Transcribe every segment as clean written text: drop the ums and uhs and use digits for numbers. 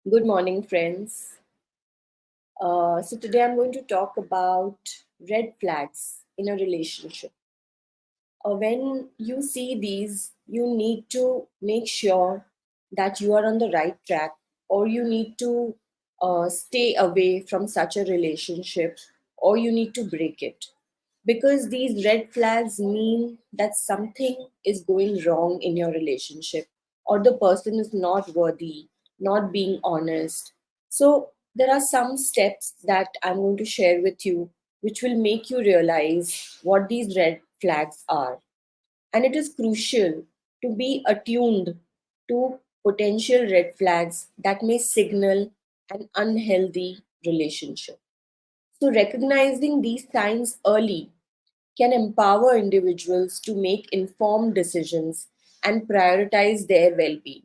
Good morning, friends. So, today I'm going to talk about red flags in a relationship. When you see these, you need to make sure that you are on the right track, or you need to stay away from such a relationship, or you need to break it. Because these red flags mean that something is going wrong in your relationship, or the person is not worthy, not being honest. So, there are some steps that I'm going to share with you, which will make you realize what these red flags are. And it is crucial to be attuned to potential red flags that may signal an unhealthy relationship. So, recognizing these signs early can empower individuals to make informed decisions and prioritize their well being.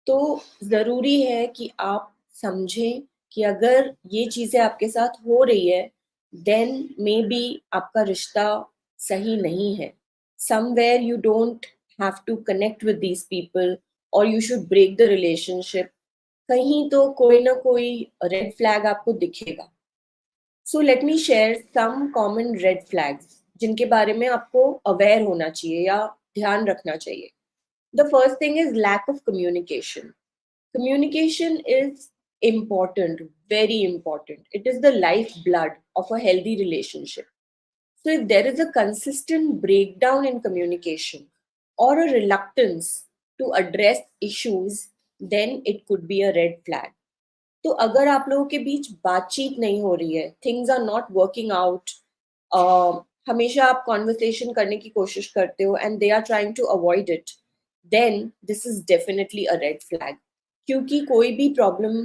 तो ज़रूरी है कि आप समझें कि अगर ये चीज़ें आपके साथ हो रही है, देन मे बी आपका रिश्ता सही नहीं है. Somewhere you don't have to connect with these people और you should break the relationship. कहीं तो कोई ना कोई रेड फ्लैग आपको दिखेगा. So let me share some common red flags जिनके बारे में आपको अवेयर होना चाहिए या ध्यान रखना चाहिए. The first thing is lack of communication. Communication is important, very important. It is the lifeblood of a healthy relationship. So, if there is a consistent breakdown in communication or a reluctance to address issues, then it could be a red flag. तो अगर आप लोगों के बीच बातचीत नहीं हो रही है, things are not working out, हमेशा आप कॉन्वर्सेशन करने की कोशिश करते हो and they are trying to avoid it, then this is definitely a red flag. क्योंकि कोई भी problem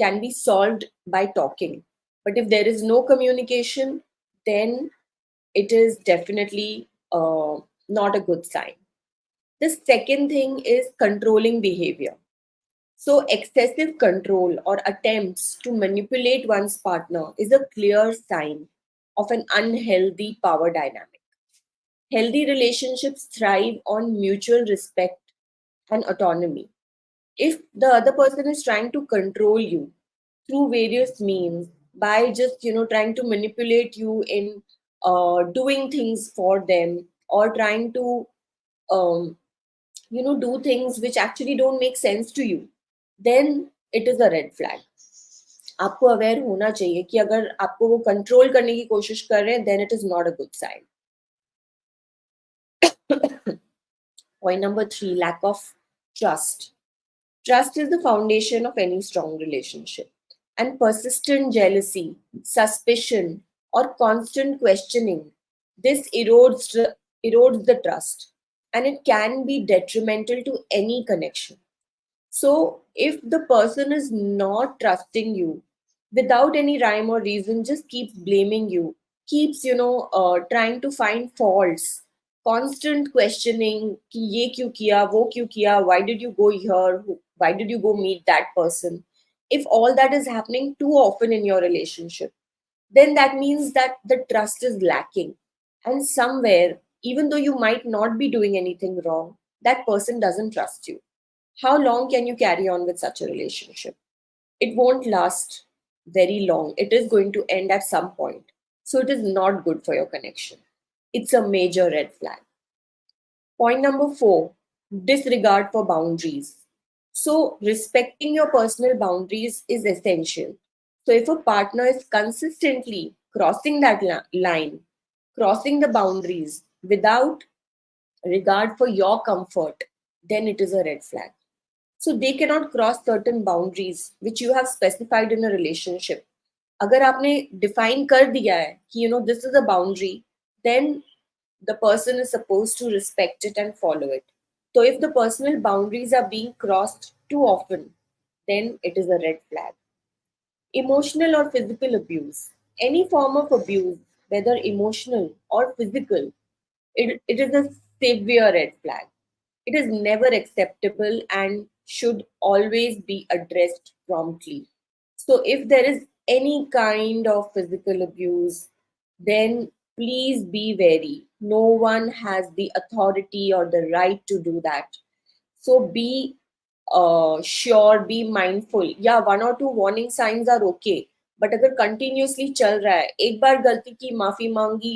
can be solved by talking, but if there is no communication, then it is definitely not a good sign. The second thing is controlling behavior. So, excessive control or attempts to manipulate one's partner is a clear sign of an unhealthy power dynamic. Healthy relationships thrive on mutual respect and autonomy. If the other person is trying to control you through various means, by just trying to manipulate you in doing things for them, or trying to um, do things which actually don't make sense to you, then it is a red flag. आपको aware होना चाहिए कि अगर आपको वो control करने की कोशिश कर रहे हैं, then it is not a good sign. Point number 3, lack of trust. Trust is the foundation of any strong relationship. And persistent jealousy, suspicion, or constant questioning, this erodes the trust. And it can be detrimental to any connection. So, if the person is not trusting you without any rhyme or reason, just keeps blaming you, keeps, trying to find faults, constant questioning, कि ये क्यों किया, वो क्यों किया, why did you go here, why did you go meet that person? If all that is happening too often in your relationship, then that means that the trust is lacking. And somewhere, even though you might not be doing anything wrong, that person doesn't trust you. How long can you carry on with such a relationship? It won't last very long. It is going to end at some point. So it is not good for your connection. It's a major red flag. Point number 4, disregard for boundaries. So, respecting your personal boundaries is essential. So, if a partner is consistently crossing that line, crossing the boundaries without regard for your comfort, then it is a red flag. So they cannot cross certain boundaries which you have specified in a relationship. अगर आपने define कर दिया है कि this is a boundary, then the person is supposed to respect it and follow it. So if the personal boundaries are being crossed too often, then it is a red flag. Emotional or physical abuse. Any form of abuse, whether emotional or physical, it is a severe red flag. It is never acceptable and should always be addressed promptly. So, if there is any kind of physical abuse, then please be wary. No one has the authority or the right to do that. So, be sure be mindful, या one और two warning signs are okay, but अगर continuously चल रहा है, एक बार गलती की माफी मांगी,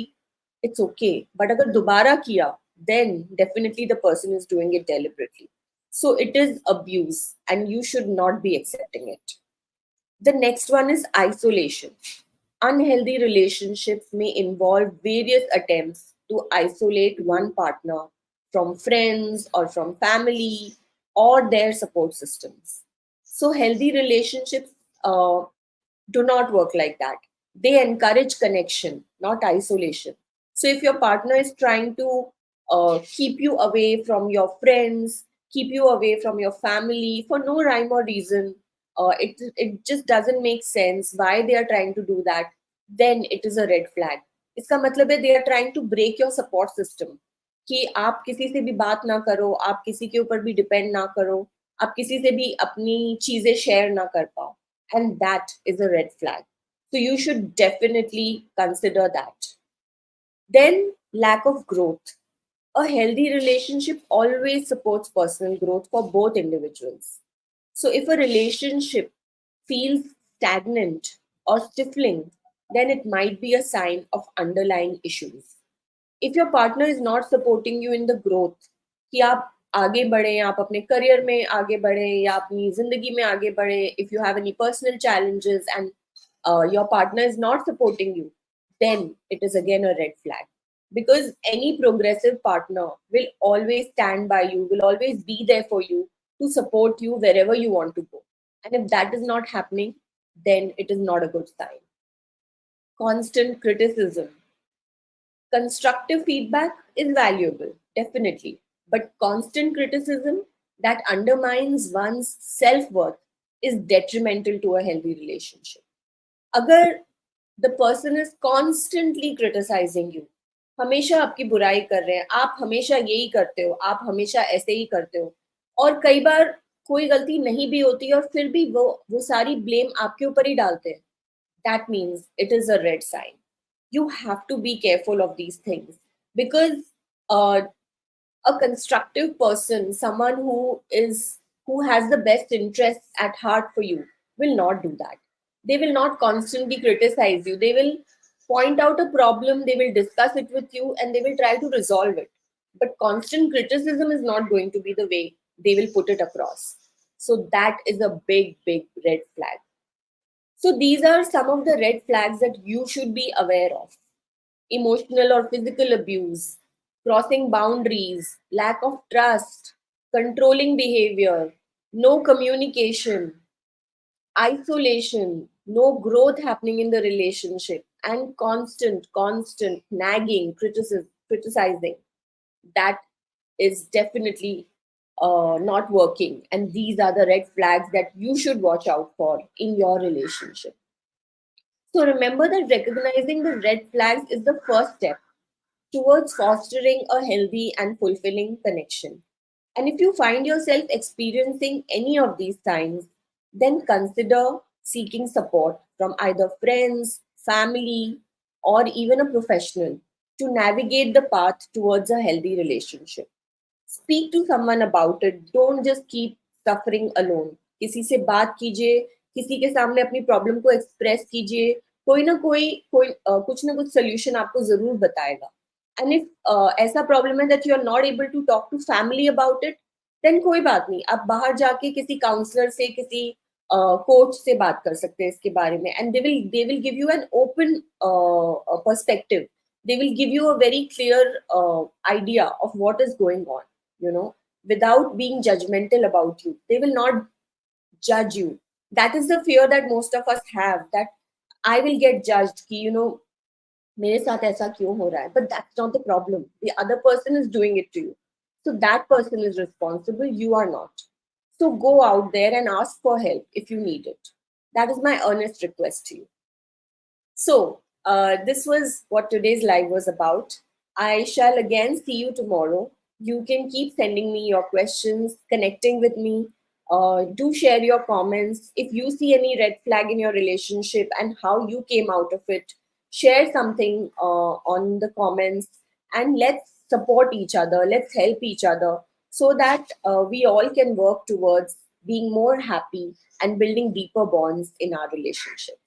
इट्स ओके, बट अगर दोबारा किया, then definitely the person is doing it deliberately. So it is abuse and you should not be accepting it. The next one is isolation. Unhealthy relationships may involve various attempts to isolate one partner from friends or from family or their support systems. So, healthy relationships do not work like that. They encourage connection, not isolation. So, if your partner is trying to keep you away from your friends, keep you away from your family for no rhyme or reason, it just doesn't make sense why they are trying to do that, then it is a red flag. इसका मतलब है they are trying to break your support system, कि आप किसी से भी बात ना करो, आप किसी के ऊपर भी डिपेंड ना करो, आप किसी से भी अपनी चीजें शेयर ना कर पाओ, and that is a red flag. So you should definitely consider that. Then, lack of growth. A healthy relationship always supports personal growth for both individuals. So, if a relationship feels stagnant or stifling, then it might be a sign of underlying issues. If your partner is not supporting you in the growth, कि आप आगे बढ़ें, आप अपने career में आगे बढ़ें या अपनी जिंदगी में आगे बढ़ें, if you have any personal challenges and your partner is not supporting you, then it is again a red flag. Because any progressive partner will always stand by you, will always be there for you to support you wherever you want to go. And if that is not happening, then it is not a good sign. Constant criticism. Constructive feedback is valuable, definitely, but constant criticism that undermines one's self worth is detrimental to a healthy relationship. अगर the person is constantly criticizing you, हमेशा आपकी बुराई कर रहे हैं, आप हमेशा यही करते हो, आप हमेशा ऐसे ही करते हो, और कई बार कोई गलती नहीं भी होती और फिर भी वो सारी ब्लेम आपके ऊपर ही डालते हैं, that means it is a red sign. You have to be careful of these things, because uh, a constructive person, someone who has the best interests at heart for you, will not do that. They will not constantly criticize you. They will point out a problem, they will discuss it with you, and they will try to resolve it. But constant criticism is not going to be the way they will put it across. So that is a big red flag. So these are some of the red flags that you should be aware of: emotional or physical abuse, crossing boundaries, lack of trust, controlling behavior, no communication, isolation, no growth happening in the relationship, and constant nagging, criticizing. That is definitely not working. And these are the red flags that you should watch out for in your relationship. So remember that recognizing the red flags is the first step towards fostering a healthy and fulfilling connection. And if you find yourself experiencing any of these signs, then consider seeking support from either friends, family, or even a professional to navigate the path towards a healthy relationship. Speak to someone about it. Don't just keep suffering alone. किसी से बात कीजिए, किसी के सामने अपनी problem को express कीजिए, कोई कुछ ना कुछ सोल्यूशन आपको जरूर बताएगा. एंड इफ ऐसा प्रॉब्लम है that you are not able to talk to family about it, then कोई बात नहीं, आप बाहर जाके किसी काउंसलर से, किसी कोच से बात कर सकते हैं इसके बारे में, and they will give you an open perspective. They will give you a very clear idea of what is going on, you know, without being judgmental about you. They will not judge you. That is the fear that most of us have, that I will get judged, ki, you know, मेरे साथ ऐसा क्यों हो रहा है. But that's not the problem. The other person is doing it to you. So that person is responsible. You are not. So go out there and ask for help if you need it. That is my earnest request to you. So, this was what today's live was about. I shall again see you tomorrow. You can keep sending me your questions, connecting with me. Do share your comments. If you see any red flag in your relationship and how you came out of it, share something on the comments, and let's support each other. Let's help each other so that we all can work towards being more happy and building deeper bonds in our relationships.